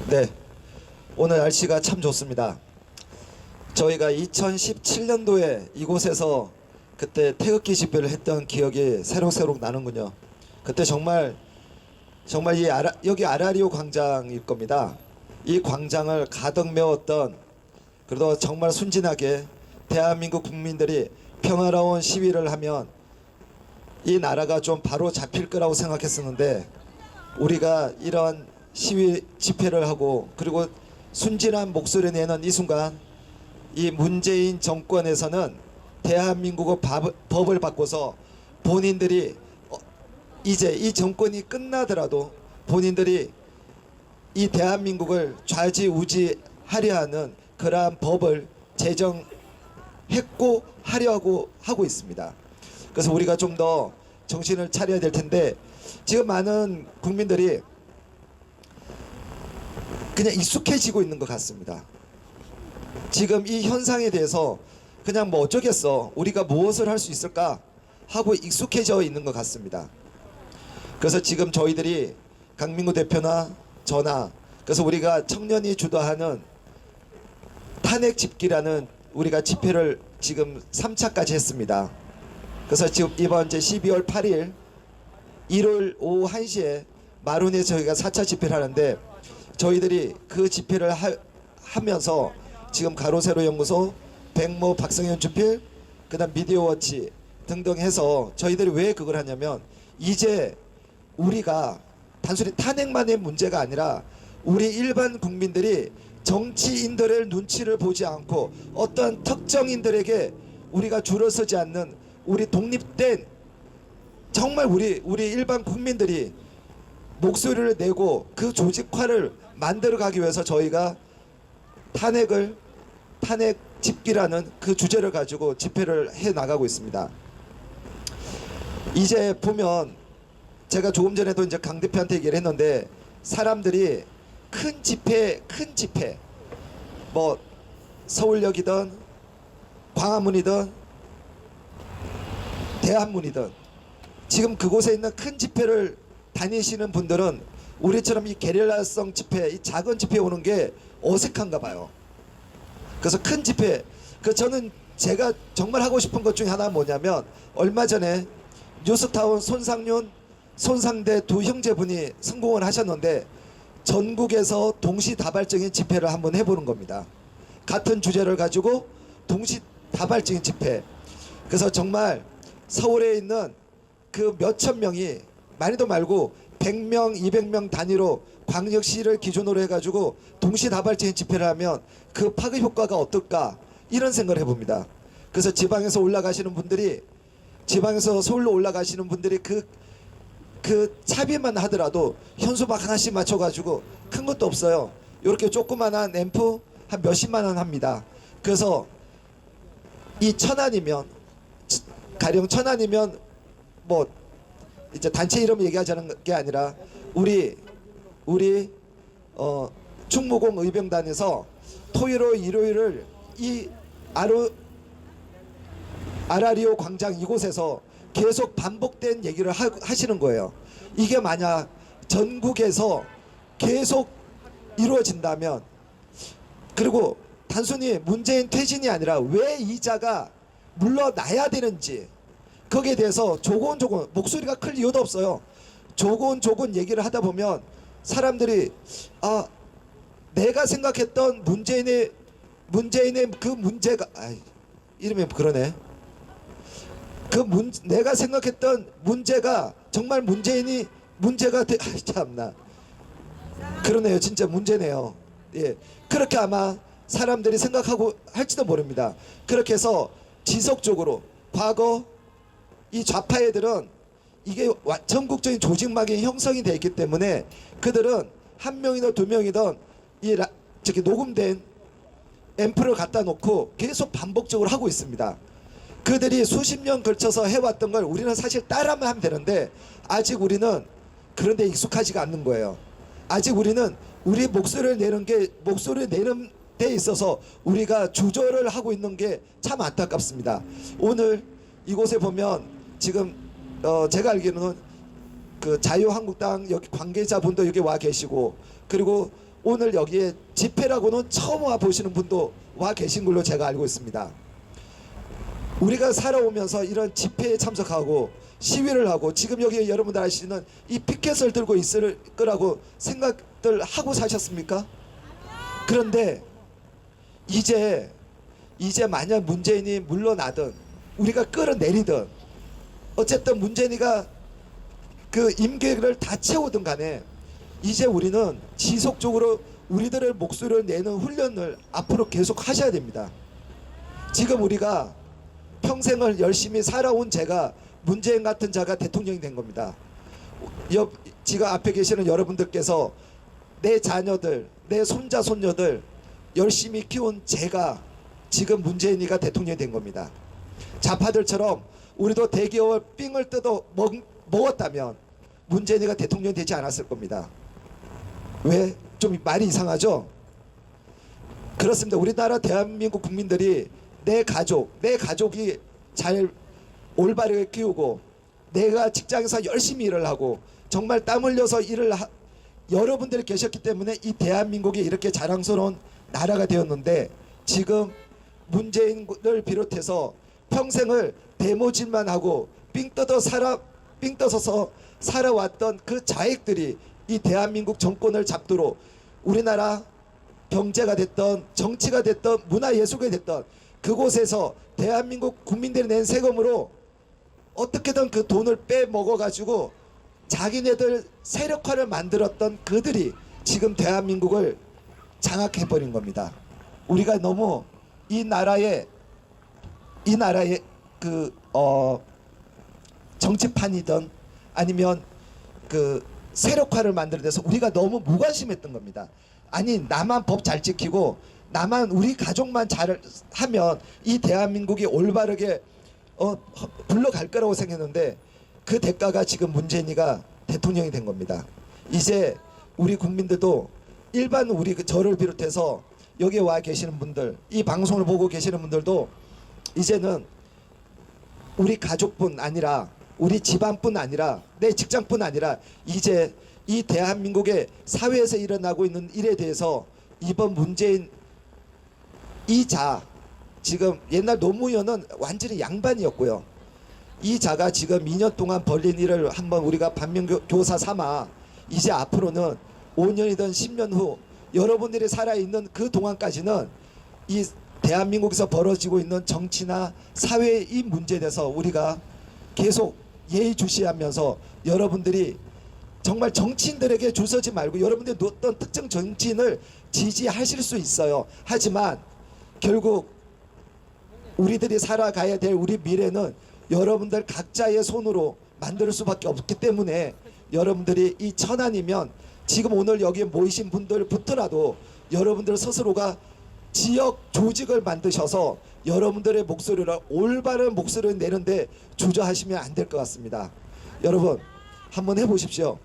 네, 오늘 날씨가 참 좋습니다. 저희가 2017년도에 이곳에서 그때 태극기 집회를 했던 기억이 새록새록 나는군요. 그때 정말 여기 아라리오 광장일 겁니다. 이 광장을 가득 메웠던, 그래도 정말 순진하게 대한민국 국민들이 평화로운 시위를 하면 이 나라가 좀 바로 잡힐 거라고 생각했었는데, 우리가 이런 시위 집회를 하고 그리고 순진한 목소리 내는 이 순간, 이 문재인 정권에서는 대한민국의 법을 바꿔서 본인들이 이제 이 정권이 끝나더라도 본인들이 이 대한민국을 좌지우지하려 하는 그러한 법을 제정했고 하려고 하고 있습니다. 그래서 우리가 좀 더 정신을 차려야 될 텐데, 지금 많은 국민들이 그냥 익숙해지고 있는 것 같습니다. 지금 이 현상에 대해서 그냥 뭐 어쩌겠어, 우리가 무엇을 할 수 있을까 하고 익숙해져 있는 것 같습니다. 그래서 지금 저희들이 강민구 대표나 저나, 그래서 우리가 청년이 주도하는 탄핵 집기라는 우리가 집회를 지금 3차까지 했습니다. 그래서 지금 이번 제 12월 8일 일요일 오후 1시에 마룬에 저희가 4차 집회를 하는데, 저희들이 그 집회를 하면서 지금 가로세로 연구소, 백모 박성현 주필, 그다음 미디어워치 등등 해서 저희들이 왜 그걸 하냐면, 이제 우리가 단순히 탄핵만의 문제가 아니라 우리 일반 국민들이 정치인들의 눈치를 보지 않고 어떤 특정인들에게 우리가 줄어서지 않는, 우리 독립된 정말 우리 일반 국민들이 목소리를 내고 그 조직화를 만들어 가기 위해서 저희가 탄핵 집기라는 그 주제를 가지고 집회를 해 나가고 있습니다. 이제 보면, 제가 조금 전에도 이제 강 대표한테 얘기를 했는데, 사람들이 큰 집회 뭐 서울역이든 광화문이든 대한문이든 지금 그곳에 있는 큰 집회를 다니시는 분들은 우리처럼 이 게릴라성 집회, 이 작은 집회 오는 게 어색한가 봐요. 그래서 큰 집회, 저는 제가 정말 하고 싶은 것 중에 하나가 뭐냐면, 얼마 전에 뉴스타운 손상대 두 형제분이 성공을 하셨는데, 전국에서 동시다발적인 집회를 한번 해보는 겁니다. 같은 주제를 가지고 동시다발적인 집회. 그래서 정말 서울에 있는 그 몇천 명이, 많이도 말고 100명, 200명 단위로 광역시를 기준으로 해가지고 동시다발적인 집회를 하면 그 파급 효과가 어떨까, 이런 생각을 해봅니다. 그래서 지방에서 올라가시는 분들이, 지방에서 서울로 올라가시는 분들이 그 차비만 하더라도 현수막 하나씩 맞춰가지고, 큰 것도 없어요. 이렇게 조그만한 앰프 한 몇십만 원 합니다. 그래서 이 가령 천안이면 뭐 이제 단체 이름 얘기하자는 게 아니라, 우리 충무공 의병단에서 토요일 일요일을 이 아라리오 광장 이곳에서 계속 반복된 얘기를 하시는 거예요. 이게 만약 전국에서 계속 이루어진다면, 그리고 단순히 문재인 퇴진이 아니라 왜 이자가 물러나야 되는지, 거기에 대해서 조곤조곤 목소리가 클 이유도 없어요. 조곤조곤 얘기를 하다 보면 사람들이, 내가 생각했던 문재인의 그 문제가, 이름이 그러네. 내가 생각했던 문제가 정말 문제가 참나 그러네요. 진짜 문제네요. 예, 그렇게 아마 사람들이 생각하고 할지도 모릅니다. 그렇게 해서 지속적으로, 과거 이 좌파 애들은 이게 전국적인 조직망이 형성이 되어 있기 때문에, 그들은 한 명이든 두 명이든 저기 녹음된 앰프를 갖다 놓고 계속 반복적으로 하고 있습니다. 그들이 수십 년 걸쳐서 해왔던 걸 우리는 사실 따라만 하면 되는데, 아직 우리는 그런 데 익숙하지가 않는 거예요. 아직 우리는 우리 목소리를 내는 데 있어서 우리가 주저를 하고 있는 게 참 안타깝습니다. 오늘 이곳에 보면 지금 제가 알기로는 그 자유한국당 여기 관계자분도 여기 와 계시고, 그리고 오늘 여기에 집회라고는 처음 와 보시는 분도 와 계신 걸로 제가 알고 있습니다. 우리가 살아오면서 이런 집회에 참석하고 시위를 하고 지금 여기 여러분들 아시는 이 피켓을 들고 있을 거라고 생각들 하고 사셨습니까? 그런데 이제 만약 문재인이 물러나든 우리가 끌어내리든 어쨌든 문재인이가 그 임기를 다 채우든 간에 이제 우리는 지속적으로 우리들의 목소리를 내는 훈련을 앞으로 계속 하셔야 됩니다. 지금 우리가 평생을 열심히 살아온 제가 문재인 같은 자가 대통령이 된 겁니다. 지금 앞에 계시는 여러분들께서 내 자녀들, 내 손자 손녀들 열심히 키운 제가 지금 문재인이가 대통령이 된 겁니다. 좌파들처럼 우리도 대기업을 삥을 뜯어 먹었다면 문재인이가 대통령이 되지 않았을 겁니다. 왜? 좀 말이 이상하죠? 그렇습니다. 우리나라 대한민국 국민들이 내 가족이 잘 올바르게 키우고 내가 직장에서 열심히 일을 하고 정말 땀 흘려서 여러분들이 계셨기 때문에 이 대한민국이 이렇게 자랑스러운 나라가 되었는데 지금 문재인을 비롯해서 평생을 대모질만 하고 삥 뜯어서 살아왔던 그 자익들이 이 대한민국 정권을 잡도록 우리나라 경제가 됐던 정치가 됐던 문화예술가 됐던 그곳에서 대한민국 국민들이 낸 세금으로 어떻게든 그 돈을 빼먹어 가지고 자기네들 세력화를 만들었던 그들이 지금 대한민국을 장악해버린 겁니다. 우리가 너무 이 나라의 그 정치판이든 아니면 그 세력화를 만들어 돼서 우리가 너무 무관심했던 겁니다. 아니 나만 법 잘 지키고 나만 우리 가족만 잘 하면 이 대한민국이 올바르게 굴러갈 거라고 생각했는데 그 대가가 지금 문재인이가 대통령이 된 겁니다. 이제 우리 국민들도 일반 우리 저를 비롯해서 여기 와 계시는 분들 이 방송을 보고 계시는 분들도 이제는 우리 가족뿐 아니라 우리 집안뿐 아니라 내 직장뿐 아니라 이제 이 대한민국의 사회에서 일어나고 있는 일에 대해서 이번 문재인 지금 옛날 노무현은 완전히 양반이었고요. 이 자가 지금 2년 동안 벌린 일을 한번 우리가 반면교사 삼아 이제 앞으로는 5년이든 10년 후 여러분들이 살아있는 그 동안까지는 이 대한민국에서 벌어지고 있는 정치나 사회의 이 문제에 대해서 우리가 계속 예의주시하면서 여러분들이 정말 정치인들에게 줄 서지 말고 여러분들이 어떤 특정 정치인을 지지하실 수 있어요. 하지만 결국 우리들이 살아가야 될 우리 미래는 여러분들 각자의 손으로 만들 수밖에 없기 때문에 여러분들이 이 천안이면 지금 오늘 여기에 모이신 분들부터라도 여러분들 스스로가 지역 조직을 만드셔서 여러분들의 목소리를 올바른 목소리를 내는데 주저하시면 안 될 것 같습니다. 여러분 한번 해보십시오.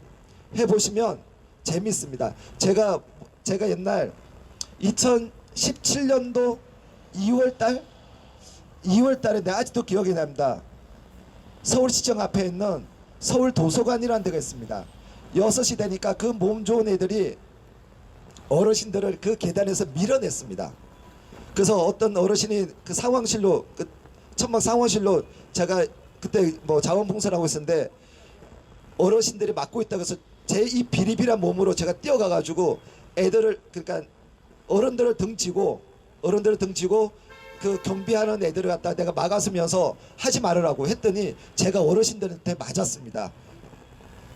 해보시면 재밌습니다. 제가 옛날 2017년도 2월달에 내가 아직도 기억이 납니다. 서울시청 앞에 있는 서울도서관이라는 데가 있습니다. 6시 되니까 그 몸 좋은 애들이 어르신들을 그 계단에서 밀어냈습니다. 그래서 어떤 어르신이 그 상황실로 천막 상황실로 제가 그때 뭐 자원봉사를 하고 있었는데 어르신들이 맡고 있다 그래서 제 이 비리비란 몸으로 제가 뛰어가 가지고 애들을 그러니까 어른들을 등지고 그 경비하는 애들을 갖다 내가 막아서면서 하지 말으라고 했더니 제가 어르신들한테 맞았습니다.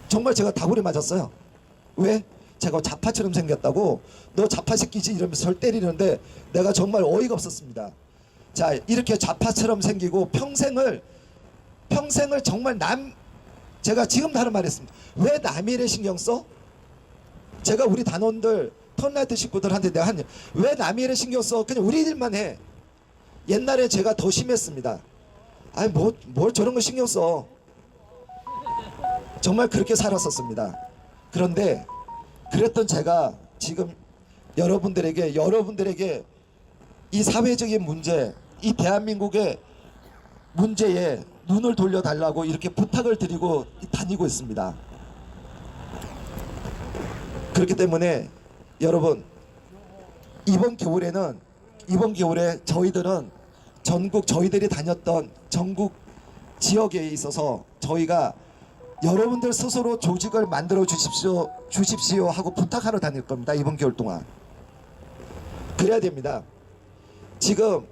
정말 제가 다구리 맞았어요. 왜? 제가 자파처럼 생겼다고 너 자파 새끼지 이러면서 절 때리는데 내가 정말 어이가 없었습니다. 자 이렇게 자파처럼 생기고 평생을 정말 제가 지금도 하는 말 했습니다. 왜 남의 일에 신경 써? 제가 우리 단원들 턴라이트 식구들한테 내가 왜 남의 일에 신경 써? 그냥 우리 일만 해. 옛날에 제가 더 심했습니다. 아니 뭘 저런 거 신경 써. 정말 그렇게 살았었습니다. 그런데 그랬던 제가 지금 여러분들에게 이 사회적인 문제, 이 대한민국의 문제에 눈을 돌려달라고 이렇게 부탁을 드리고 다니고 있습니다. 그렇기 때문에 여러분, 이번 겨울에 저희들은 전국 저희들이 다녔던 전국 지역에 있어서 저희가 여러분들 스스로 조직을 만들어 주십시오 하고 부탁하러 다닐 겁니다. 이번 겨울 동안. 그래야 됩니다. 지금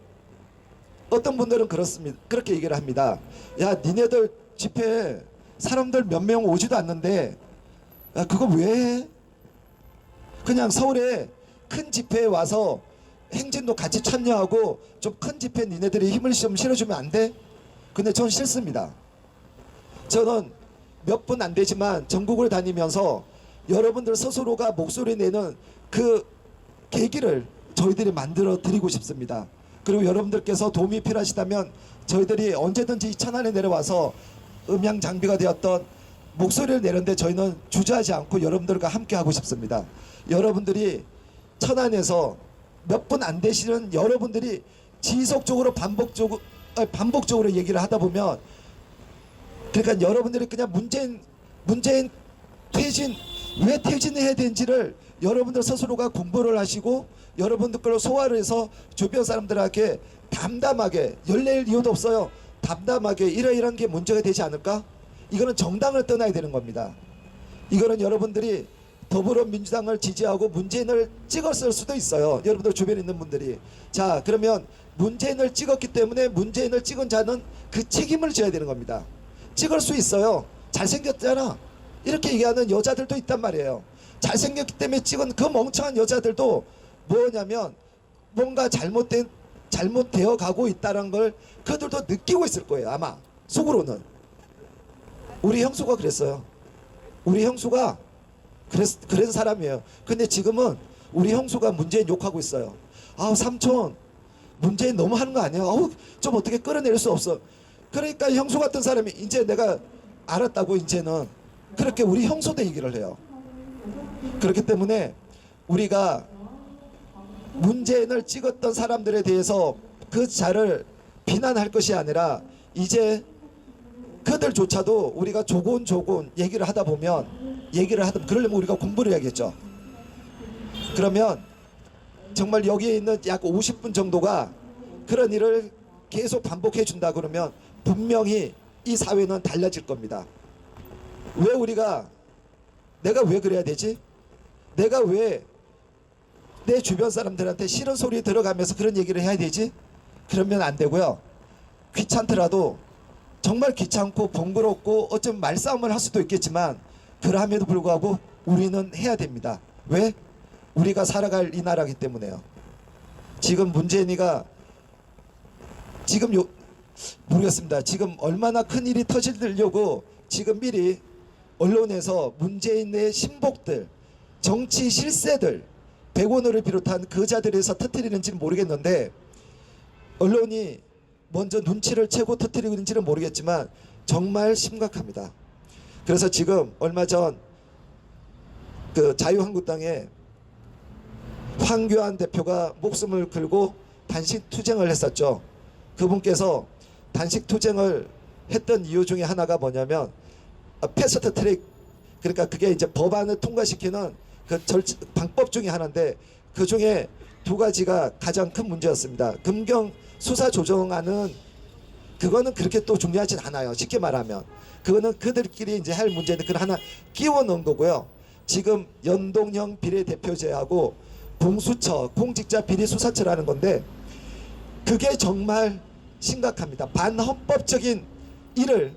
어떤 분들은 그렇습니다. 그렇게 얘기를 합니다. 야, 니네들 집회 사람들 몇 명 오지도 않는데 야, 그거 왜 해? 그냥 서울에 큰 집회에 와서 행진도 같이 참여하고 좀 큰 집회 니네들이 힘을 좀 실어주면 안 돼? 근데 전 싫습니다. 저는 몇 분 안 되지만 전국을 다니면서 여러분들 스스로가 목소리 내는 그 계기를 저희들이 만들어 드리고 싶습니다. 그리고 여러분들께서 도움이 필요하시다면 저희들이 언제든지 천안에 내려와서 음향 장비가 되었던 목소리를 내는데 저희는 주저하지 않고 여러분들과 함께 하고 싶습니다. 여러분들이 천안에서 몇 분 안 되시는 여러분들이 지속적으로 반복적으로 얘기를 하다 보면, 그러니까 여러분들이 그냥 문재인 퇴진, 왜 퇴진해야 되는지를 여러분들 스스로가 공부를 하시고 여러분들 걸로 소화를 해서 주변 사람들에게 담담하게, 열낼 이유도 없어요. 담담하게 이런 게 문제가 되지 않을까? 이거는 정당을 떠나야 되는 겁니다. 이거는 여러분들이 더불어민주당을 지지하고 문재인을 찍었을 수도 있어요. 여러분들 주변에 있는 분들이. 자, 그러면 문재인을 찍었기 때문에 문재인을 찍은 자는 그 책임을 져야 되는 겁니다. 찍을 수 있어요. 잘생겼잖아. 이렇게 얘기하는 여자들도 있단 말이에요. 잘생겼기 때문에 찍은 그 멍청한 여자들도 뭐냐면 뭔가 잘못되어 가고 있다는 걸 그들도 느끼고 있을 거예요. 아마 속으로는. 우리 형수가 그랬어요. 우리 형수가 그런 사람이에요. 근데 지금은 우리 형수가 문재인 욕하고 있어요. 아우, 삼촌 문재인 너무 하는 거 아니야? 아우, 좀 어떻게 끌어낼 수 없어. 그러니까 형수 같은 사람이 이제 내가 알았다고 이제는 그렇게 우리 형수도 얘기를 해요. 그렇기 때문에 우리가 문재인을 찍었던 사람들에 대해서 그 자를 비난할 것이 아니라 이제 그들조차도 우리가 조곤조곤 얘기를 하다 보면 그러려면 우리가 공부를 해야겠죠. 그러면 정말 여기에 있는 약 50분 정도가 그런 일을 계속 반복해 준다 그러면 분명히 이 사회는 달라질 겁니다. 내가 왜 그래야 되지? 내가 왜 내 주변 사람들한테 싫은 소리 들어가면서 그런 얘기를 해야 되지? 그러면 안 되고요. 귀찮더라도, 정말 귀찮고 번거롭고 어쩌면 말싸움을 할 수도 있겠지만 그럼에도 불구하고 우리는 해야 됩니다. 왜? 우리가 살아갈 이 나라이기 때문에요. 지금 문재인이가 모르겠습니다. 지금 얼마나 큰 일이 터지려고 지금 미리 언론에서 문재인의 신복들, 정치 실세들, 백원호를 비롯한 그 자들에서 터뜨리는지는 모르겠는데 언론이 먼저 눈치를 채고 터뜨리고 있는지는 모르겠지만 정말 심각합니다. 그래서 지금 얼마 전 그 자유한국당의 황교안 대표가 목숨을 걸고 단식 투쟁을 했었죠. 그분께서 단식 투쟁을 했던 이유 중에 하나가 뭐냐면 패스트 트랙, 그러니까 그게 이제 법안을 통과시키는 그 방법 중에 하나인데 그 중에 두 가지가 가장 큰 문제였습니다. 금경 수사 조정안은 그거는 그렇게 또 중요하진 않아요. 쉽게 말하면 그거는 그들끼리 이제 할 문제인데 그걸 하나 끼워 넣은 거고요. 지금 연동형 비례대표제하고 공수처, 공직자 비리수사처라는 건데 그게 정말 심각합니다. 반헌법적인 일을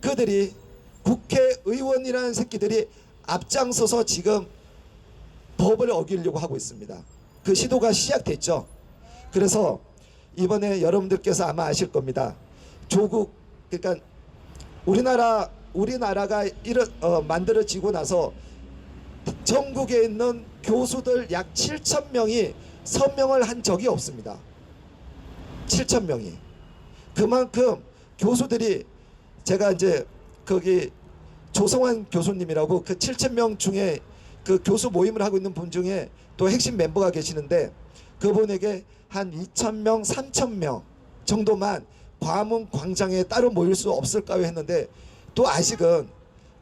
그들이 국회의원이라는 새끼들이 앞장서서 지금 법을 어기려고 하고 있습니다. 그 시도가 시작됐죠. 그래서 이번에 여러분들께서 아마 아실 겁니다. 조국, 그러니까 우리나라가 만들어지고 나서 전국에 있는 교수들 약 7,000명이 서명을 한 적이 없습니다. 7,000명이. 그만큼 교수들이, 제가 이제 거기 조성환 교수님이라고 그 7,000명 중에 그 교수 모임을 하고 있는 분 중에 또 핵심 멤버가 계시는데 그분에게 한 2,000명, 3,000명 정도만 광화문 광장에 따로 모일 수 없을까요 했는데 또 아직은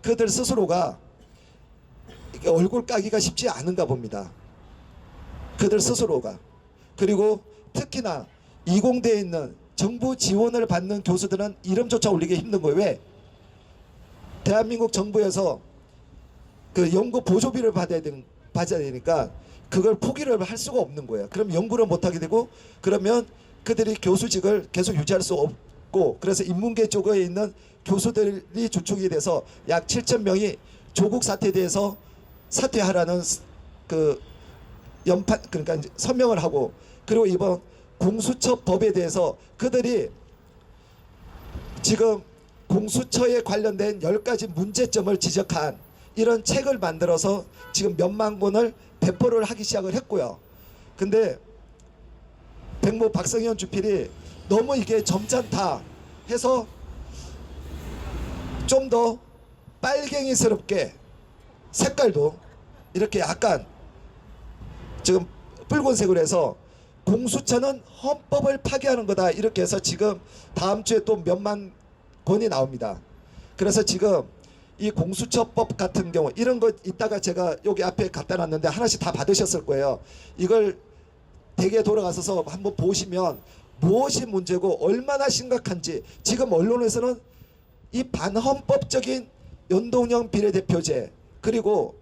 그들 스스로가 얼굴 까기가 쉽지 않은가 봅니다. 그들 스스로가. 그리고 특히나 이공대에 있는 정부 지원을 받는 교수들은 이름조차 올리기 힘든 거예요. 왜? 대한민국 정부에서 그 연구 보조비를 받아야 되니까 그걸 포기를 할 수가 없는 거예요. 그럼 연구를 못하게 되고, 그러면 그들이 교수직을 계속 유지할 수 없고, 그래서 인문계 쪽에 있는 교수들이 주축이 돼서 약 7천 명이 조국 사태에 대해서 사퇴하라는 그 연판, 그러니까 이제 서명을 하고, 그리고 이번 공수처 법에 대해서 그들이 지금 공수처에 관련된 10가지 문제점을 지적한 이런 책을 만들어서 지금 몇만 권을 배포를 하기 시작을 했고요. 근데 백모 박성현 주필이 너무 이게 점잖다 해서 좀 더 빨갱이스럽게 색깔도 이렇게 약간 지금 붉은색으로 해서 공수처는 헌법을 파괴하는 거다 이렇게 해서 지금 다음 주에 또 몇만 권이 나옵니다. 그래서 지금 이 공수처법 같은 경우 이런 거 이따가 제가 여기 앞에 갖다 놨는데 하나씩 다 받으셨을 거예요. 이걸 댁에 돌아가셔서 한번 보시면 무엇이 문제고 얼마나 심각한지. 지금 언론에서는 이 반헌법적인 연동형 비례대표제 그리고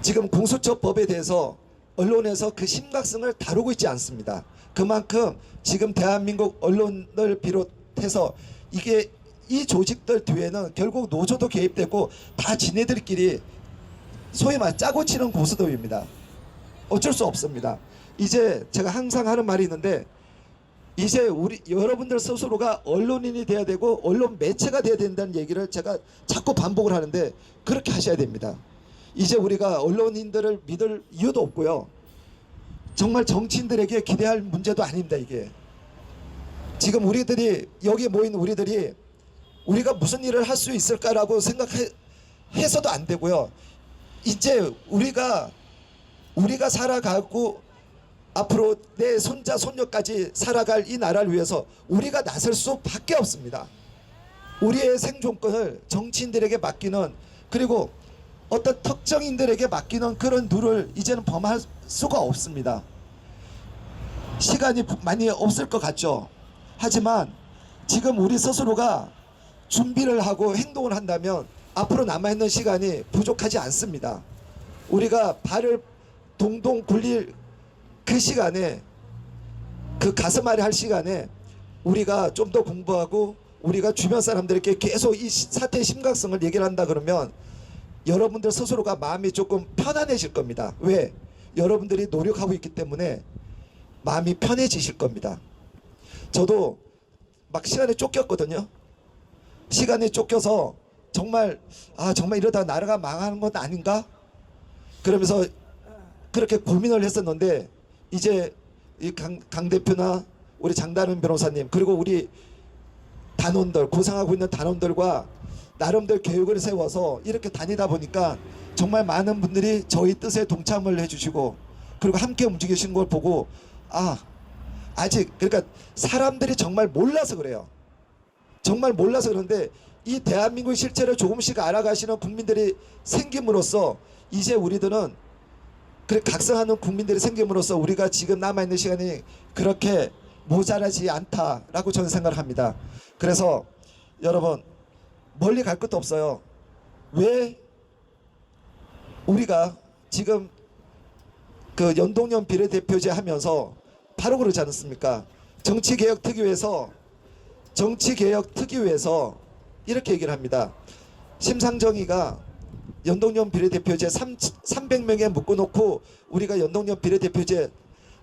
지금 공수처법에 대해서 언론에서 그 심각성을 다루고 있지 않습니다. 그만큼 지금 대한민국 언론을 비롯해서 이게 이 조직들 뒤에는 결국 노조도 개입되고 다 지네들끼리 소위 말 짜고 치는 고스톱입니다. 어쩔 수 없습니다. 이제 제가 항상 하는 말이 있는데, 이제 우리 여러분들 스스로가 언론인이 돼야 되고 언론 매체가 돼야 된다는 얘기를 제가 자꾸 반복을 하는데, 그렇게 하셔야 됩니다. 이제 우리가 언론인들을 믿을 이유도 없고요. 정말 정치인들에게 기대할 문제도 아닙니다. 이게 지금 우리들이 여기 모인 우리들이 우리가 무슨 일을 할 수 있을까라고 생각해서도 안 되고요. 이제 우리가 살아가고 앞으로 내 손자 손녀까지 살아갈 이 나라를 위해서 우리가 나설 수밖에 없습니다. 우리의 생존권을 정치인들에게 맡기는, 그리고 어떤 특정인들에게 맡기는 그런 룰을 이제는 범할 수가 없습니다. 시간이 많이 없을 것 같죠. 하지만 지금 우리 스스로가 준비를 하고 행동을 한다면 앞으로 남아있는 시간이 부족하지 않습니다. 우리가 발을 동동 굴릴 그 시간에, 그 가슴 아래 할 시간에 우리가 좀 더 공부하고 우리가 주변 사람들에게 계속 이 사태의 심각성을 얘기를 한다 그러면 여러분들 스스로가 마음이 조금 편안해질 겁니다. 왜? 여러분들이 노력하고 있기 때문에 마음이 편해지실 겁니다. 저도 막 시간에 쫓겼거든요. 시간에 쫓겨서 정말 이러다가 나라가 망하는 건 아닌가? 그러면서 그렇게 고민을 했었는데, 이제 이 강 대표나 우리 장다른 변호사님 그리고 우리 단원들, 고생하고 있는 단원들과 나름대로 계획을 세워서 이렇게 다니다 보니까 정말 많은 분들이 저희 뜻에 동참을 해주시고 그리고 함께 움직이시는 걸 보고 아직, 그러니까 사람들이 정말 몰라서 그래요. 정말 몰라서 그런데 이 대한민국 실체를 조금씩 알아가시는 국민들이 생김으로써 이제 우리들은 그래 각성하는 국민들이 생김으로써 우리가 지금 남아있는 시간이 그렇게 모자라지 않다라고 저는 생각을 합니다. 그래서 여러분 멀리 갈 것도 없어요. 왜 우리가 지금 그 연동형 비례대표제 하면서 바로 그러지 않습니까? 정치개혁특위에서 이렇게 얘기를 합니다. 심상정의가 연동형 비례대표제 300명에 묶어놓고 우리가 연동형 비례대표제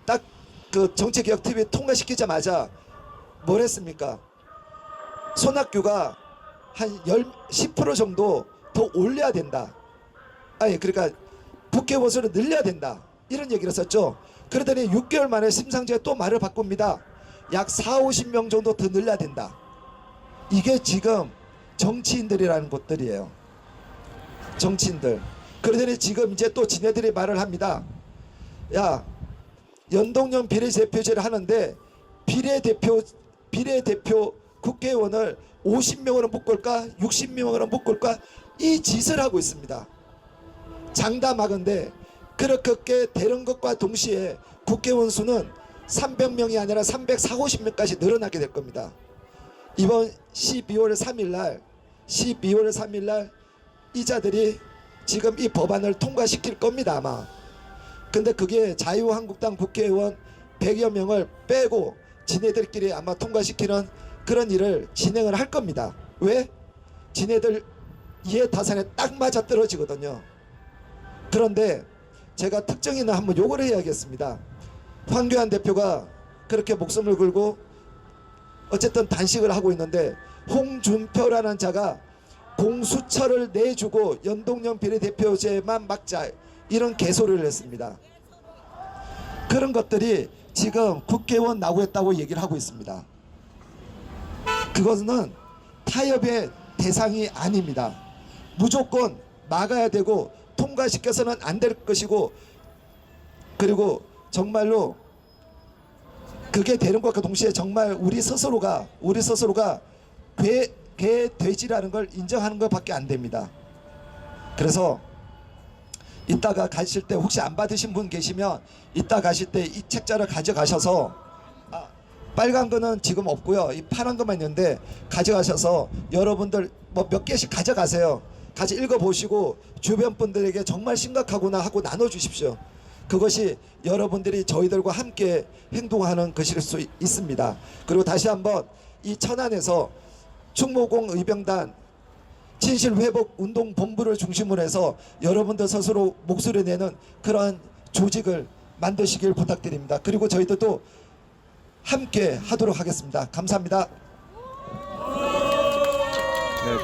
딱 그 정치개혁특위 통과시키자마자 뭘 했습니까? 손학규가 한 10% 정도 더 올려야 된다. 그러니까 국회의원수를 늘려야 된다. 이런 얘기를 했었죠. 그러더니 6개월 만에 심상정이 또 말을 바꿉니다. 약 40-50명 정도 더 늘려야 된다. 이게 지금 정치인들이라는 것들이에요. 정치인들. 그러더니 지금 이제 또 지네들이 말을 합니다. 야, 연동형 비례대표제를 하는데 비례대표 국회의원을 50명으로 묶을까 60명으로 묶을까 이 짓을 하고 있습니다. 장담하건대 그렇게 되는 것과 동시에 국회의원 수는 300명이 아니라 340명까지 늘어나게 될 겁니다. 이번 12월 3일 날 이자들이 지금 이 법안을 통과시킬 겁니다, 아마. 근데 그게 자유한국당 국회의원 100여 명을 빼고 지네들끼리 아마 통과시키는 그런 일을 진행을 할 겁니다. 왜? 지네들 이해타산에 딱 맞아 떨어지거든요. 그런데 제가 특정인을 한번 요구를 해야겠습니다. 황교안 대표가 그렇게 목숨을 걸고 어쨌든 단식을 하고 있는데 홍준표라는 자가 공수처를 내주고 연동형 비례대표제만 막자 이런 개소리를 했습니다. 그런 것들이 지금 국회의원 나오겠다고 얘기를 하고 있습니다. 그것은 타협의 대상이 아닙니다. 무조건 막아야 되고 통과시켜서는 안 될 것이고, 그리고 정말로 그게 되는 것과 동시에 정말 우리 스스로가 돼지라는 걸 인정하는 것밖에 안 됩니다. 그래서 이따가 가실 때 혹시 안 받으신 분 계시면 이따 가실 때 이 책자를 가져가셔서, 빨간 거는 지금 없고요, 이 파란 것만 있는데 가져가셔서 여러분들 뭐 몇 개씩 가져가세요. 같이 읽어보시고 주변 분들에게 정말 심각하구나 하고 나눠주십시오. 그것이 여러분들이 저희들과 함께 행동하는 것일 수 있습니다. 그리고 다시 한번 이 천안에서 충무공 의병단 진실회복운동본부를 중심으로 해서 여러분들 스스로 목소리 내는 그런 조직을 만드시길 부탁드립니다. 그리고 저희들도 함께 하도록 하겠습니다. 감사합니다.